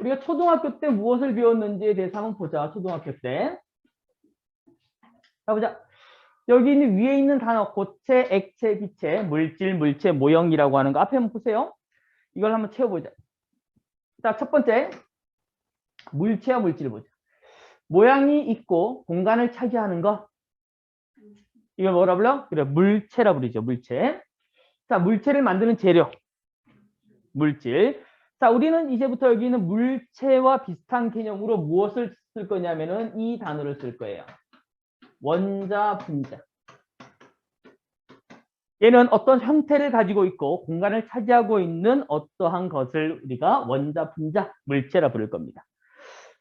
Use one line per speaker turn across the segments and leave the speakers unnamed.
우리가 초등학교 때 무엇을 배웠는지에 대해서 한번 보자. 초등학교 때. 자, 보자. 여기 있는 위에 있는 단어 고체, 액체, 기체, 물질, 물체, 모형이라고 하는 거 앞에 한번 보세요. 이걸 한번 채워보자. 자, 첫 번째 물체와 물질을 보자. 모양이 있고 공간을 차지하는 거. 이걸 뭐라 불러? 그래, 물체라 부르죠. 물체. 자, 물체를 만드는 재료. 물질. 자, 우리는 이제부터 여기 있는 물체와 비슷한 개념으로 무엇을 쓸 거냐면은 이 단어를 쓸 거예요. 원자, 분자. 얘는 어떤 형태를 가지고 있고 공간을 차지하고 있는 어떠한 것을 우리가 원자, 분자, 물체라 부를 겁니다.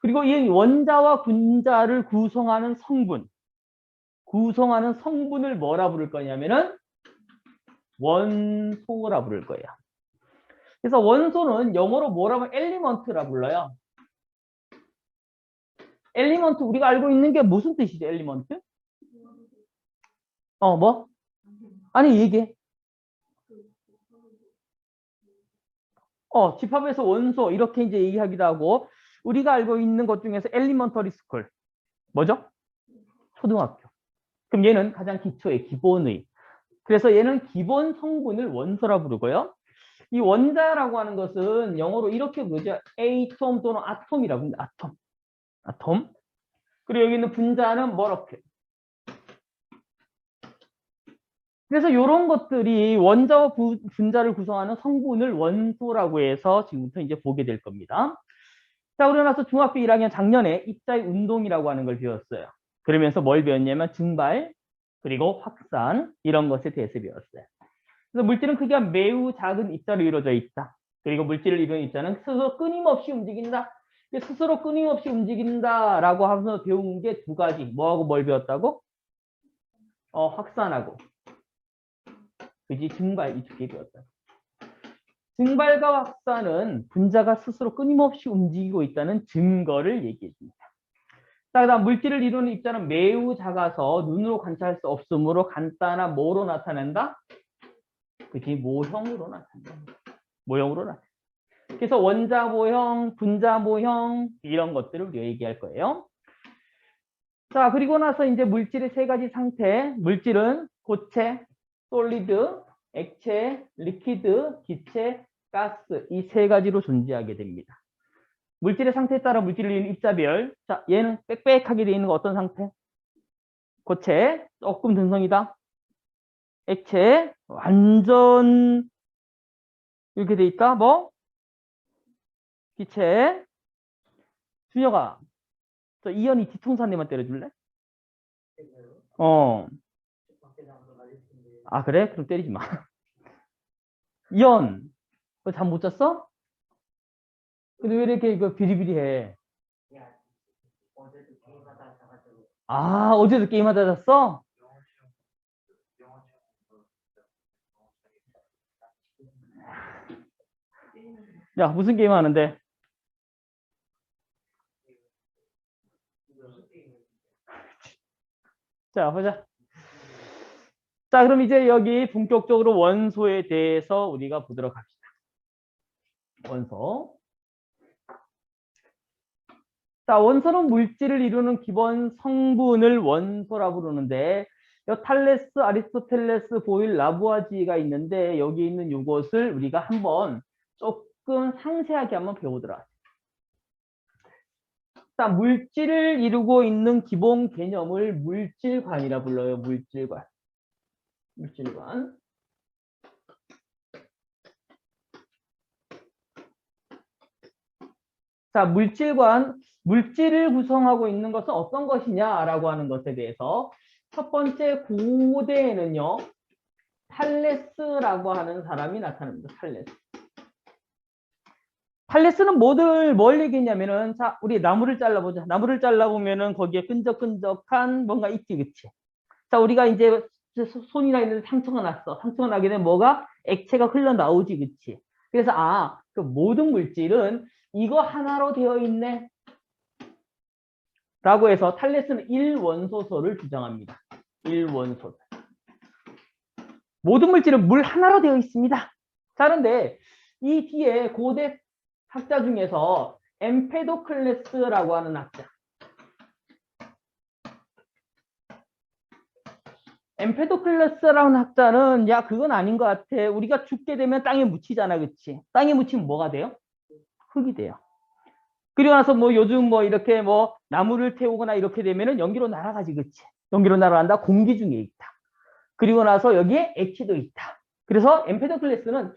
그리고 이 원자와 분자를 구성하는 성분을 뭐라 부를 거냐면은 원소라 부를 거예요. 그래서 원소는 영어로 뭐라고 하면 엘리먼트라 불러요. 엘리먼트, 우리가 알고 있는 게 무슨 뜻이죠, 엘리먼트? 뭐? 아니, 얘기해. 집합에서 원소, 이렇게 이제 얘기하기도 하고, 우리가 알고 있는 것 중에서 엘리먼터리 스쿨. 뭐죠? 초등학교. 그럼 얘는 가장 기초의, 기본의. 그래서 얘는 기본 성분을 원소라 부르고요. 이 원자라고 하는 것은 영어로 이렇게 부르죠. 에이톰 또는 아톰이라고 합니다. 아톰. 그리고 여기 있는 분자는 머러클. 그래서 이런 것들이 원자와 분자를 구성하는 성분을 원소라고 해서 지금부터 이제 보게 될 겁니다. 자, 그러고 나서 중학교 1학년 작년에 입자의 운동이라고 하는 걸 배웠어요. 그러면서 뭘 배웠냐면 증발, 그리고 확산, 이런 것에 대해서 배웠어요. 그래서 물질은 크기가 매우 작은 입자로 이루어져 있다. 그리고 물질을 이루는 입자는 스스로 끊임없이 움직인다. 스스로 끊임없이 움직인다라고 하면서 배운 게 두 가지. 뭐하고 뭘 배웠다고? 확산하고. 그지? 증발, 이 두 개 배웠다. 증발과 확산은 분자가 스스로 끊임없이 움직이고 있다는 증거를 얘기해 줍니다. 자, 그다음 물질을 이루는 입자는 매우 작아서 눈으로 관찰할 수 없으므로 간단한 뭐로 나타낸다? 그지? 모형으로 나타낸다. 모형으로 나타낸다. 그래서 원자 모형, 분자 모형 이런 것들을 우리가 얘기할 거예요. 자, 그리고 나서 이제 물질의 세 가지 상태. 물질은 고체, 솔리드, 액체, 리퀴드, 기체, 가스 이 세 가지로 존재하게 됩니다. 물질의 상태에 따라 물질을 이루는 입자별. 자, 얘는 빽빽하게 되어 있는 거 어떤 상태? 고체, 조금 등성이다. 액체, 완전 이렇게 돼 있다. 뭐? 기체. 준혁아, 저 이현이 뒤통수 한 대만 때려줄래? 아, 그래? 그럼 때리지 마. 이현, 너 잠 못 잤어? 근데 왜 이렇게 이거 비리비리해? 아, 어제도 게임하다 잤어? 야, 무슨 게임 하는데? 자, 보자. 자, 그럼 이제 여기 본격적으로 원소에 대해서 우리가 보도록 합시다. 원소. 자, 원소는 물질을 이루는 기본 성분을 원소라 부르는데, 탈레스, 아리스토텔레스, 보일, 라부아지가 있는데 여기 있는 이것을 우리가 한번 조금 상세하게 한번 배우도록 하죠. 자, 물질을 이루고 있는 기본 개념을 물질관이라 불러요. 물질관. 물질관. 자, 물질관, 물질을 구성하고 있는 것은 어떤 것이냐라고 하는 것에 대해서 첫 번째 고대에는요, 탈레스라고 하는 사람이 나타납니다. 탈레스. 탈레스는 뭘 얘기했냐면은, 자, 우리 나무를 잘라보자. 나무를 잘라보면은 거기에 끈적끈적한 뭔가 있지, 그치? 자, 우리가 이제 손이나 있는 상처가 났어. 상처가 나게 되면 뭐가? 액체가 흘러나오지, 그치? 그래서, 그 모든 물질은 이거 하나로 되어 있네. 라고 해서 탈레스는 1원소설을 주장합니다. 1원소설. 모든 물질은 물 하나로 되어 있습니다. 자, 그런데 이 뒤에 고대 학자 중에서 엠페도클레스라고 하는 학자. 엠페도클레스라는 학자는 야 그건 아닌 것 같아. 우리가 죽게 되면 땅에 묻히잖아, 그치? 땅에 묻히면 뭐가 돼요? 흙이 돼요. 그리고 나서 뭐 요즘 뭐 이렇게 뭐 나무를 태우거나 이렇게 되면은 연기로 날아가지, 그치? 연기로 날아간다. 공기 중에 있다. 그리고 나서 여기에 액체도 있다. 그래서 엠페도클레스는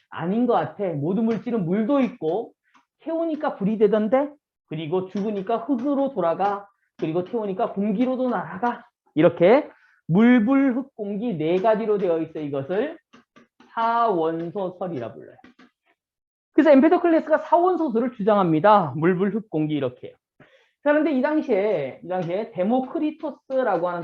아닌 것 같아. 모든 물질은 물도 있고 태우니까 불이 되던데, 그리고 죽으니까 흙으로 돌아가, 그리고 태우니까 공기로도 날아가. 이렇게 물, 불, 흙, 공기 네 가지로 되어 있어. 이것을 사원소설이라 불러요. 그래서 엠페도클레스가 사원소설을 주장합니다. 물, 불, 흙, 공기 이렇게. 자, 그런데 이 당시에 데모크리토스라고 하는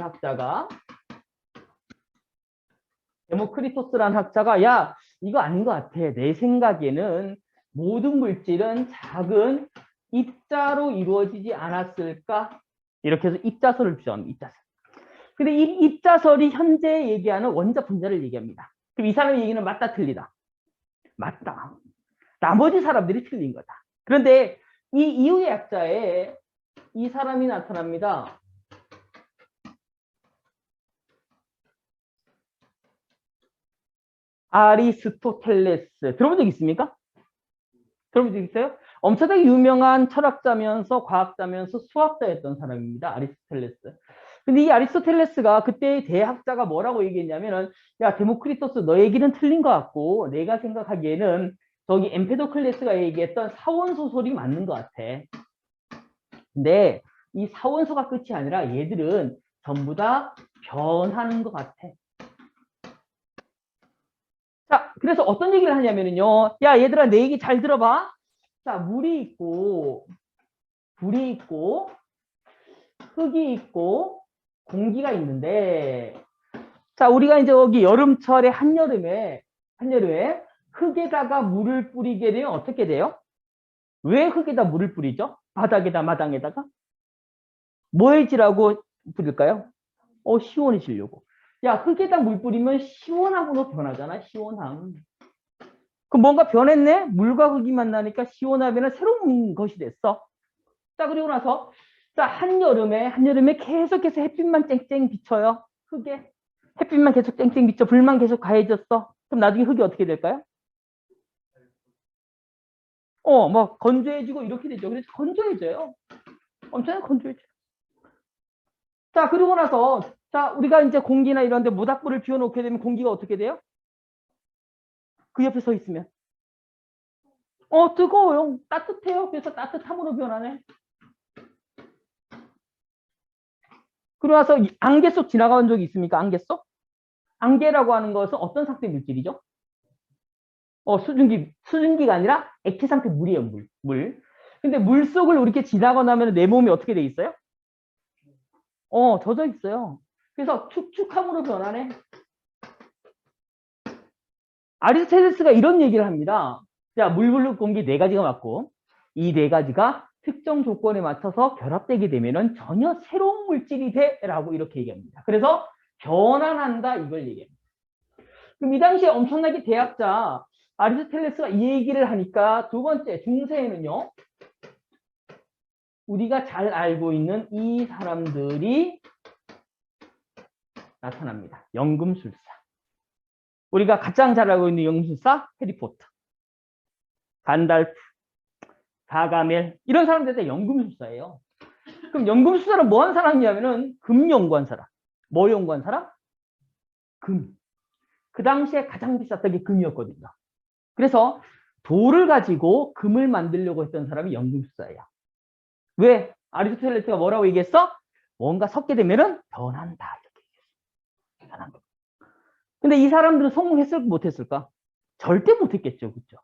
학자가 야 이거 아닌 것 같아. 내 생각에는 모든 물질은 작은 입자로 이루어지지 않았을까? 이렇게 해서 입자설을 주장합니다. 입자설. 근데 이 입자설이 현재 얘기하는 원자 분자를 얘기합니다. 그럼 이 사람의 얘기는 맞다 틀리다? 맞다. 나머지 사람들이 틀린 거다. 그런데 이 이후의 약자에 이 사람이 나타납니다. 아리스토텔레스. 들어본 적 있습니까? 들어본 적 있어요? 엄청나게 유명한 철학자면서 과학자면서 수학자였던 사람입니다. 아리스토텔레스. 근데 이 아리스토텔레스가 그때 대학자가 뭐라고 얘기했냐면은 야 데모크리토스 너 얘기는 틀린 것 같고 내가 생각하기에는 저기 엠페도클레스가 얘기했던 사원소설이 맞는 것 같아. 근데 이 사원소가 끝이 아니라 얘들은 전부 다 변하는 것 같아. 자, 그래서 어떤 얘기를 하냐면요. 야, 얘들아, 내 얘기 잘 들어봐. 자, 물이 있고, 불이 있고, 흙이 있고, 공기가 있는데, 자, 우리가 이제 여기 여름철에 한여름에 흙에다가 물을 뿌리게 되면 어떻게 돼요? 왜 흙에다 물을 뿌리죠? 바닥에다, 마당에다가? 뭐 해지라고 뿌릴까요? 시원해지려고. 야, 흙에다 물 뿌리면 시원함으로 변하잖아, 시원함. 그럼 뭔가 변했네? 물과 흙이 만나니까 시원하면 새로운 것이 됐어. 자, 그리고 나서, 자, 한여름에 계속해서 햇빛만 쨍쨍 비쳐요. 흙에. 햇빛만 계속 쨍쨍 비쳐. 불만 계속 가해졌어. 그럼 나중에 흙이 어떻게 될까요? 막 건조해지고 이렇게 되죠. 그래서 건조해져요. 엄청 건조해져요. 자, 그리고 나서, 자, 우리가 이제 공기나 이런 데 모닥불을 피워놓게 되면 공기가 어떻게 돼요? 그 옆에 서 있으면. 뜨거워요. 따뜻해요. 그래서 따뜻함으로 변하네. 그러고 나서 안개 속 지나간 적이 있습니까? 안개 속? 안개라고 하는 것은 어떤 상태 물질이죠? 수증기가 아니라 액체 상태 물이에요, 물. 근데 물 속을 이렇게 지나고 나면 내 몸이 어떻게 돼 있어요? 젖어 있어요. 그래서 축축함으로 변하네. 아리스토텔레스가 이런 얘기를 합니다. 자, 물, 불, 공기 네 가지가 맞고 이 네 가지가 특정 조건에 맞춰서 결합되게 되면은 전혀 새로운 물질이 돼라고 이렇게 얘기합니다. 그래서 변환한다 이걸 얘기합니다. 그럼 이 당시에 엄청나게 대학자 아리스토텔레스가 이 얘기를 하니까 두 번째 중세에는요. 우리가 잘 알고 있는 이 사람들이 나타납니다. 연금술사. 우리가 가장 잘 알고 있는 연금술사 해리포터, 간달프, 가가멜 이런 사람들이 다 연금술사예요. 그럼 연금술사는 뭐 한 사람이냐면은 금 연구한 사람. 뭐 연구한 사람? 금. 그 당시에 가장 비쌌던 게 금이었거든요. 그래서 돌을 가지고 금을 만들려고 했던 사람이 연금술사예요. 왜? 아리스토텔레스가 뭐라고 얘기했어? 뭔가 섞게 되면은 변한다. 이렇게 얘기했어. 변한다. 근데 이 사람들은 성공했을까 못했을까? 절대 못했겠죠. 그렇죠?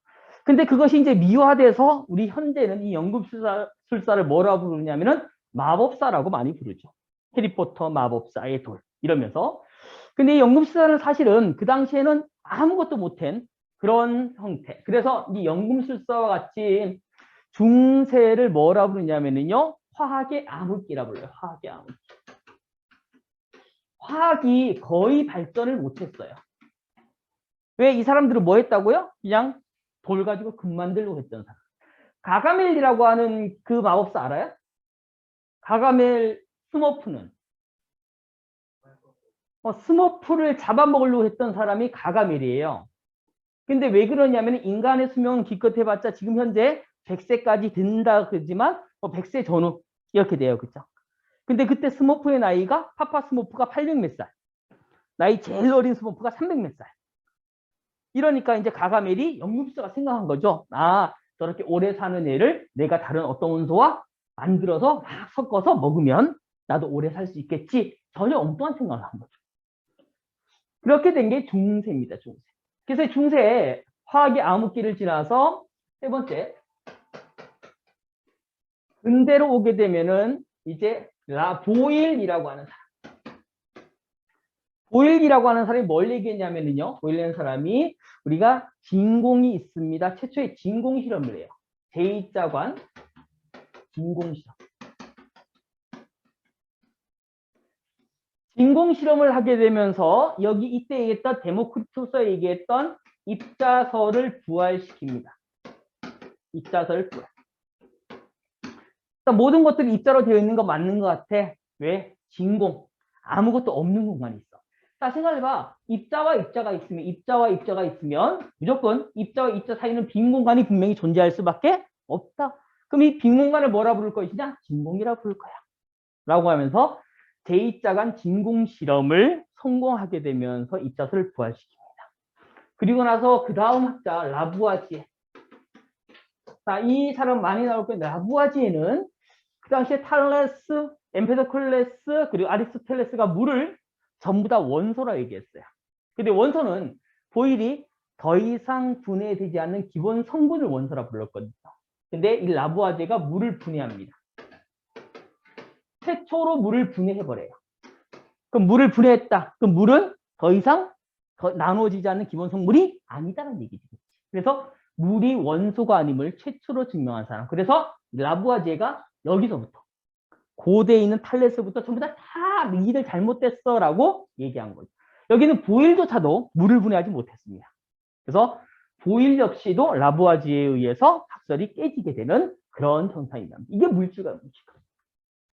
근데 그것이 이제 미화돼서 우리 현대는 이 연금술사를 뭐라고 부르냐면은 마법사라고 많이 부르죠. 해리포터 마법사의 돌 이러면서. 근데 이 연금술사는 사실은 그 당시에는 아무것도 못한 그런 형태. 그래서 이 연금술사와 같이 중세를 뭐라 부르냐면요. 화학의 암흑기라 불러요. 화학의 암흑기. 화학이 거의 발전을 못했어요. 왜 이 사람들은 뭐 했다고요? 그냥 돌 가지고 금 만들려고 했던 사람. 가가멜이라고 하는 그 마법사 알아요? 가가멜 스머프는 스머프를 잡아먹으려고 했던 사람이 가가멜이에요. 근데 왜 그러냐면 인간의 수명은 기껏해봤자 지금 현재 100세까지 된다 그러지만 100세 전후 이렇게 돼요. 그죠? 근데 그때 스머프의 나이가 파파 스머프가 800 몇 살. 나이 제일 어린 스머프가 300 몇 살. 이러니까 이제 가가멜이 영육사가 생각한 거죠. 아, 저렇게 오래 사는 애를 내가 다른 어떤 원소와 만들어서 막 섞어서 먹으면 나도 오래 살 수 있겠지. 전혀 엉뚱한 생각을 한 거죠. 그렇게 된 게 중세입니다. 중세. 그래서 중세에 화학의 암흑기를 지나서 세 번째 근대로 오게 되면은 이제 보일이라고 하는 사람. 보일이라고 하는 사람이 뭘 얘기했냐면요. 보일이라는 사람이 우리가 진공이 있습니다. 최초의 진공 실험을 해요. 제2자관 진공 실험. 진공 실험을 하게 되면서 여기 이때 얘기했던 데모크리투스가 얘기했던 입자설을 부활시킵니다. 입자설을 부활. 모든 것들이 입자로 되어 있는 거 맞는 것 같아. 왜? 진공. 아무것도 없는 공간이 있어. 자, 생각해봐. 입자와 입자가 있으면 무조건 입자와 입자 사이는 빈 공간이 분명히 존재할 수밖에 없다. 그럼 이 빈 공간을 뭐라 부를 것이냐? 진공이라 부를 거야. 라고 하면서 제2자간 진공 실험을 성공하게 되면서 입자설을 부활시킵니다. 그리고 나서 그 다음 학자 라부아지에. 자, 이 사람 많이 나올 거예요. 라부아지에는 그 당시에 탈레스, 엠페도클레스 그리고 아리스토텔레스가 물을 전부 다 원소라 얘기했어요. 근데 원소는 보일이 더 이상 분해되지 않는 기본 성분을 원소라 불렀거든요. 근데 이 라부아제가 물을 분해합니다. 최초로 물을 분해해버려요. 그럼 물을 분해했다. 그럼 물은 더 이상 나눠지지 않는 기본 성분이 아니다라는 얘기죠. 그래서 물이 원소가 아님을 최초로 증명한 사람. 그래서 라부아제가 여기서부터 고대에 있는 탈레스부터 전부 다 니들 잘못됐어 라고 얘기한 거죠. 여기는 보일조차도 물을 분해하지 못했습니다. 그래서 보일 역시도 라부아지에 의해서 학설이 깨지게 되는 그런 현상입니다. 이게 물질과 물질.